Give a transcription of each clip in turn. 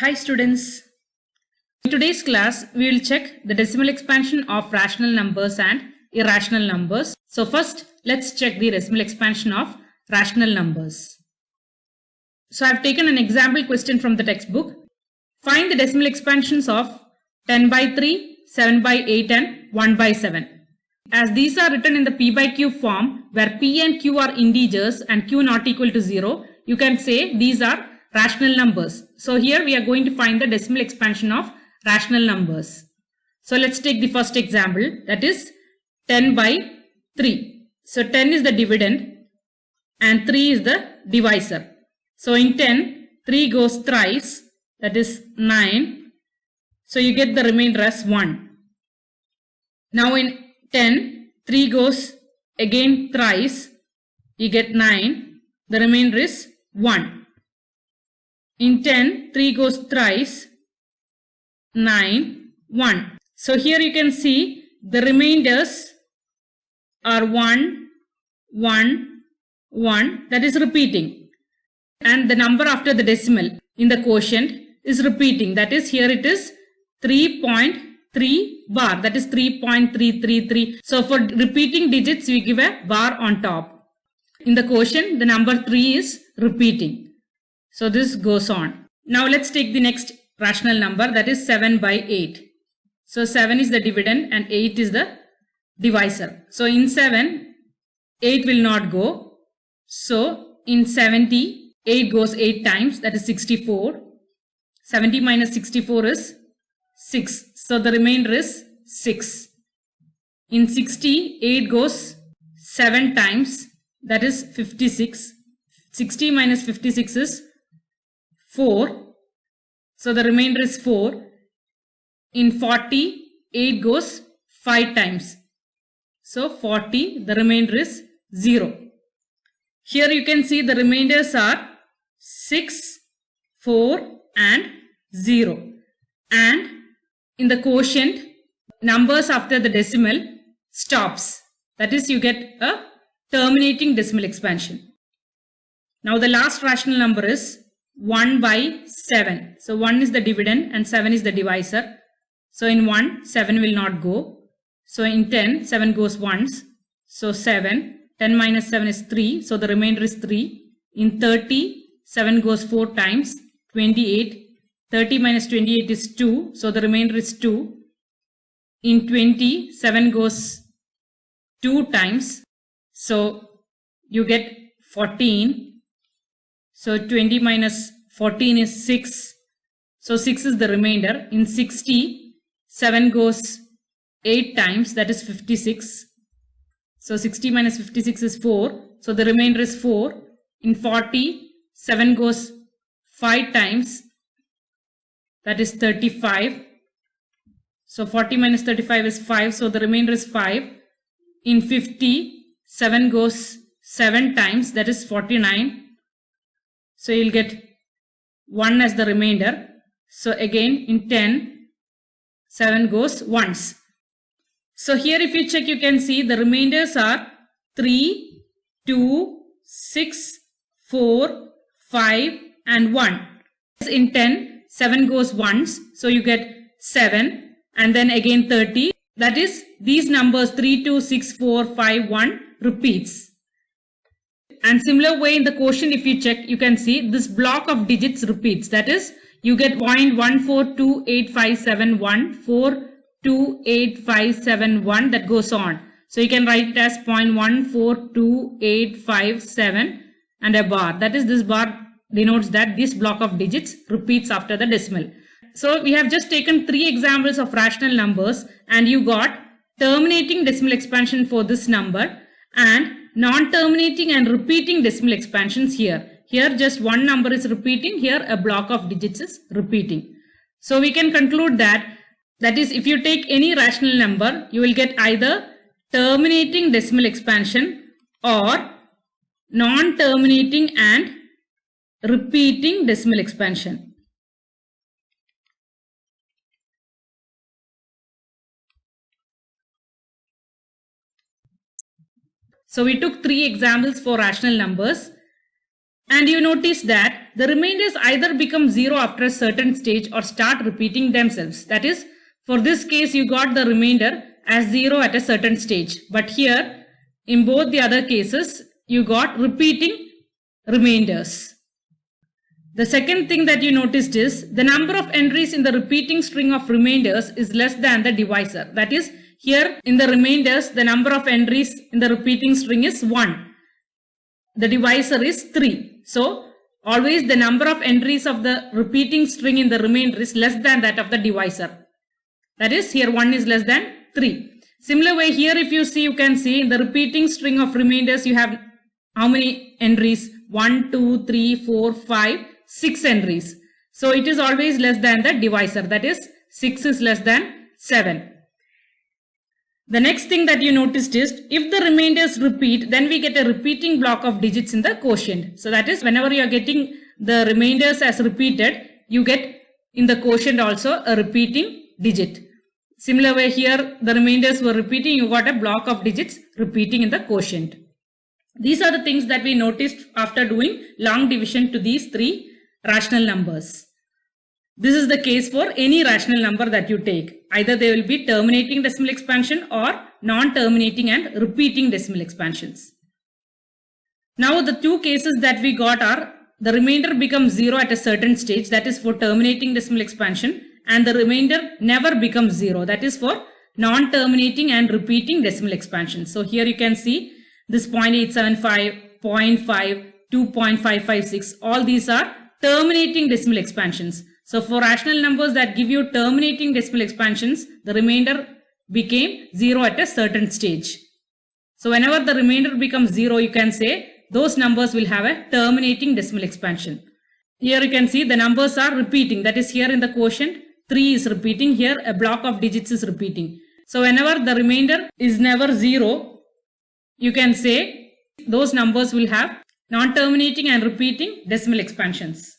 Hi students, in today's class we will check the decimal expansion of rational numbers and irrational numbers. So first let's check the decimal expansion of rational numbers. So I have taken an example question from the textbook. Find the decimal expansions of 10 by 3, 7 by 8 and 1 by 7. As these are written in the p by q form where p and q are integers and q not equal to 0, you can say these are rational numbers. So here we are going to find the decimal expansion of rational numbers. So let's take the first example, that is 10 by 3. So 10 is the dividend and 3 is the divisor. So in 10, 3 goes thrice, that is 9. So you get the remainder as 1. Now in 10, 3 goes again thrice, you get 9. The remainder is 1. In 10, 3 goes thrice, 9, 1. So here you can see the remainders are 1, 1, 1, that is repeating. And the number after the decimal in the quotient is repeating, that is here it is 3.3 bar, that is 3.333. So for repeating digits we give a bar on top. In the quotient the number 3 is repeating. So this goes on. Now let's take the next rational number, that is 7 by 8. So 7 is the dividend and 8 is the divisor. So in 7, 8 will not go. So in 70, 8 goes 8 times, that is 64. 70 minus 64 is 6. So the remainder is 6. In 60, 8 goes 7 times, that is 56. 60 minus 56 is 4. So the remainder is 4. In 40, 8 goes 5 times. So 40, the remainder is 0. Here you can see the remainders are 6, 4 and 0. And in the quotient, numbers after the decimal stops. That is, you get a terminating decimal expansion. Now the last rational number is 1 by 7. So 1 is the dividend and 7 is the divisor. So in 1, 7 will not go. So in 10, 7 goes once. So 7. 10 minus 7 is 3. So the remainder is 3. In 30, 7 goes 4 times. 28. 30 minus 28 is 2. So the remainder is 2. In 20, 7 goes 2 times. So you get 14. So 20 minus 14 is 6. So 6 is the remainder. In 60, 7 goes 8 times, that is 56. So 60 minus 56 is 4. So the remainder is 4. In 40, 7 goes 5 times, that is 35. So 40 minus 35 is 5. So the remainder is 5. In 50, 7 goes 7 times, that is 49. So you'll get 1 as the remainder. So again in 10, 7 goes once. So here if you check, you can see the remainders are 3, 2, 6, 4, 5 and 1. In 10, 7 goes once. So you get 7 and then again 30. That is, these numbers 3, 2, 6, 4, 5, 1 repeats. And similar way in the quotient if you check, you can see this block of digits repeats. That is, you get 0.1428571, 42857, that goes on. So you can write it as 0.142857 and a bar. That is, this bar denotes that this block of digits repeats after the decimal. So we have just taken 3 examples of rational numbers and you got terminating decimal expansion for this number and non-terminating and repeating decimal expansions here. Here just one number is repeating, here a block of digits is repeating. So we can conclude that is, if you take any rational number, you will get either terminating decimal expansion or non-terminating and repeating decimal expansion. So we took 3 examples for rational numbers and you notice that the remainders either become 0 after a certain stage or start repeating themselves. That is, for this case, you got the remainder as 0 at a certain stage. But here, in both the other cases, you got repeating remainders. The second thing that you noticed is the number of entries in the repeating string of remainders is less than the divisor. That is, here in the remainders, the number of entries in the repeating string is 1. The divisor is 3. So, always the number of entries of the repeating string in the remainder is less than that of the divisor. That is, here 1 is less than 3. Similar way, here if you see, you can see in the repeating string of remainders, you have how many entries? 1, 2, 3, 4, 5, 6 entries. So, it is always less than the divisor. That is, 6 is less than 7. The next thing that you noticed is, if the remainders repeat, then we get a repeating block of digits in the quotient. So that is, whenever you are getting the remainders as repeated, you get in the quotient also a repeating digit. Similar way here, the remainders were repeating, you got a block of digits repeating in the quotient. These are the things that we noticed after doing long division to these 3 rational numbers. This is the case for any rational number that you take. Either they will be terminating decimal expansion or non-terminating and repeating decimal expansions. Now the 2 cases that we got are the remainder becomes 0 at a certain stage, that is for terminating decimal expansion, and the remainder never becomes 0, that is for non-terminating and repeating decimal expansion. So here you can see this 0.875, 0.5, 2.556, all these are terminating decimal expansions. So for rational numbers that give you terminating decimal expansions, the remainder became 0 at a certain stage. So whenever the remainder becomes 0, you can say those numbers will have a terminating decimal expansion. Here you can see the numbers are repeating. That is, here in the quotient, 3 is repeating. Here a block of digits is repeating. So whenever the remainder is never 0, you can say those numbers will have non-terminating and repeating decimal expansions.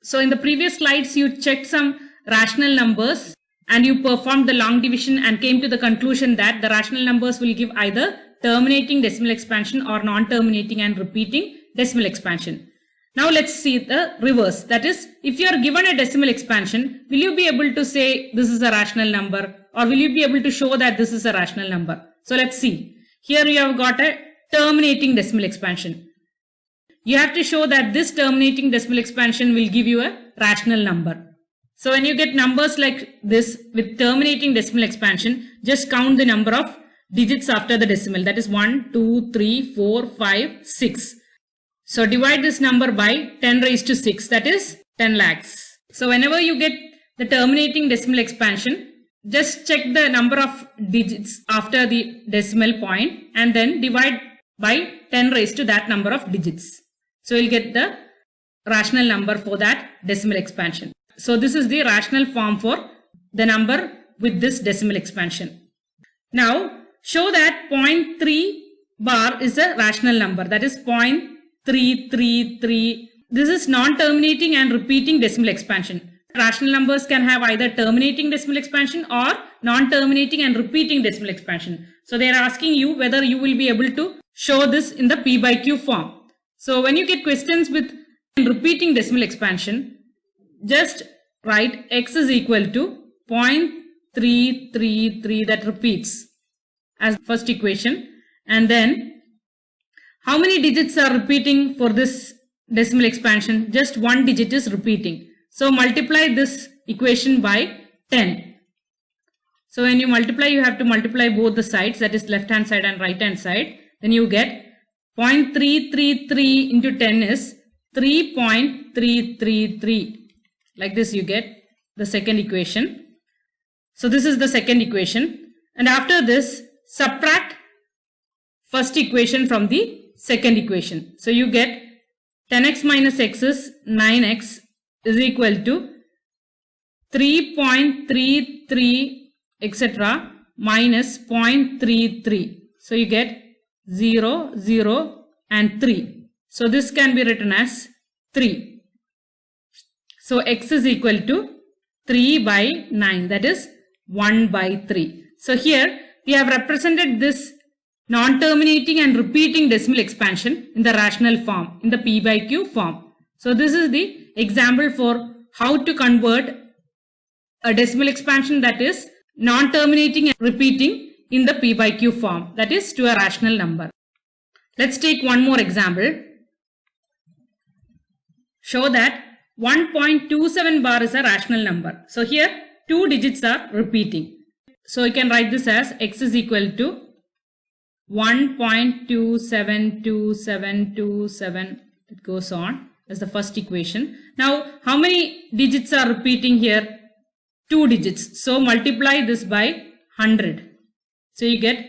So in the previous slides, you checked some rational numbers and you performed the long division and came to the conclusion that the rational numbers will give either terminating decimal expansion or non-terminating and repeating decimal expansion. Now let's see the reverse. That is, if you are given a decimal expansion, will you be able to say this is a rational number, or will you be able to show that this is a rational number? So let's see. Here you have got a terminating decimal expansion. You have to show that this terminating decimal expansion will give you a rational number. So when you get numbers like this with terminating decimal expansion, just count the number of digits after the decimal. That is 1, 2, 3, 4, 5, 6. So divide this number by 10 raised to 6, that is 10 lakhs. So whenever you get the terminating decimal expansion, just check the number of digits after the decimal point and then divide by 10 raised to that number of digits. So you'll get the rational number for that decimal expansion. So this is the rational form for the number with this decimal expansion. Now show that 0.3 bar is a rational number, that is 0.333. This is non-terminating and repeating decimal expansion. Rational numbers can have either terminating decimal expansion or non-terminating and repeating decimal expansion. So they are asking you whether you will be able to show this in the P by Q form. So when you get questions with repeating decimal expansion, just write x is equal to 0.333, that repeats as first equation, and then how many digits are repeating for this decimal expansion? Just one digit is repeating. So multiply this equation by 10. So when you multiply, you have to multiply both the sides, that is left hand side and right hand side. Then you get 0.333 into 10 is 3.333. Like this you get the second equation. So this is the second equation. And after this, subtract first equation from the second equation. So you get 10x minus x is 9x is equal to 3.33 etc. minus 0.33. So you get 0, 0 and 3. So this can be written as 3. So x is equal to 3 by 9, that is 1 by 3. So here we have represented this non-terminating and repeating decimal expansion in the rational form, in the P by Q form. So this is the example for how to convert a decimal expansion that is non-terminating and repeating in the P by Q form, that is to a rational number. Let's take one more example. Show that 1.27 bar is a rational number. So here 2 digits are repeating. So you can write this as x is equal to 1.272727. It goes on as the first equation. Now how many digits are repeating here? 2 digits. So multiply this by 100. So you get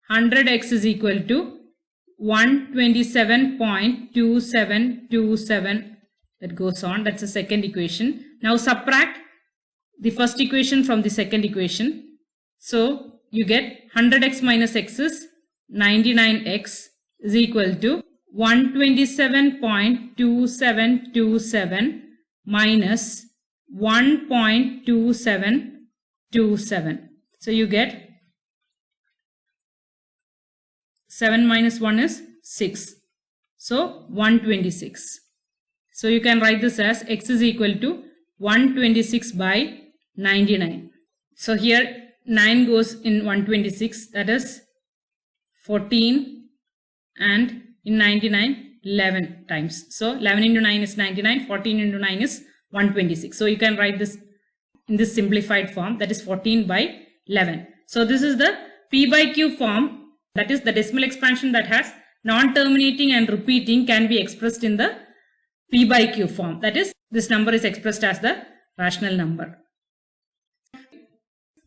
100x is equal to 127.2727. That goes on. That's the second equation. Now subtract the first equation from the second equation. So you get 100x minus x is 99x is equal to 127.2727 minus 1.2727. So you get 7 minus 1 is 6. So 126. So you can write this as x is equal to 126 by 99. So here 9 goes in 126, that is 14, and in 99 11 times. So 11 into 9 is 99, 14 into 9 is 126. So you can write this in this simplified form, that is 14 by 11. So this is the P by Q form, that is the decimal expansion that has non-terminating and repeating can be expressed in the P by Q form. That is, this number is expressed as the rational number.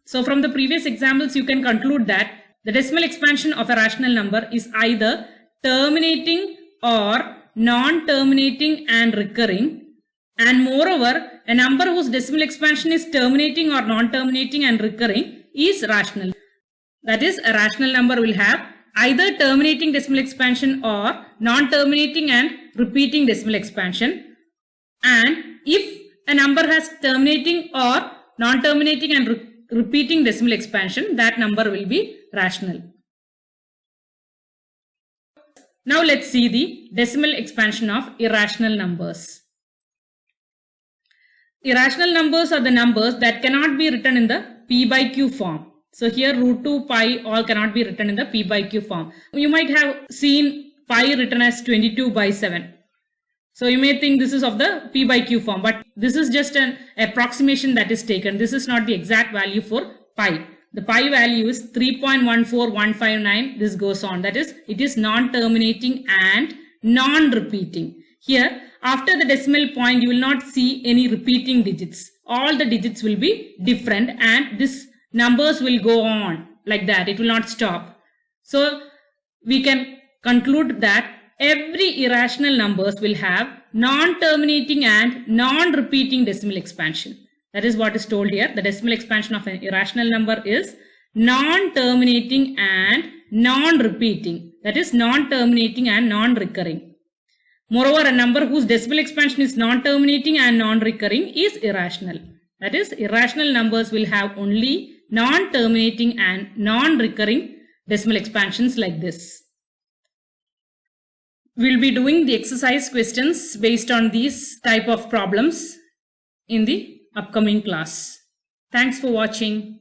So from the previous examples, you can conclude that the decimal expansion of a rational number is either terminating or non-terminating and recurring. And moreover, a number whose decimal expansion is terminating or non-terminating and recurring is rational. That is, a rational number will have either terminating decimal expansion or non-terminating and repeating decimal expansion. And if a number has terminating or non-terminating and repeating decimal expansion, that number will be rational. Now let's see the decimal expansion of irrational numbers. Irrational numbers are the numbers that cannot be written in the P by Q form. So here root 2 pi all cannot be written in the P by Q form. You might have seen pi written as 22 by 7. So you may think this is of the P by Q form, but this is just an approximation that is taken. This is not the exact value for pi. The pi value is 3.14159. This goes on. That is, it is non-terminating and non-repeating. Here, after the decimal point, you will not see any repeating digits. All the digits will be different and this numbers will go on like that. It will not stop. So we can conclude that every irrational numbers will have non-terminating and non-repeating decimal expansion. That is what is told here. The decimal expansion of an irrational number is non-terminating and non-repeating. That is non-terminating and non-recurring. Moreover, a number whose decimal expansion is non-terminating and non-recurring is irrational. That is, irrational numbers will have only non-terminating and non-recurring decimal expansions like this. We'll be doing the exercise questions based on these type of problems in the upcoming class. Thanks for watching.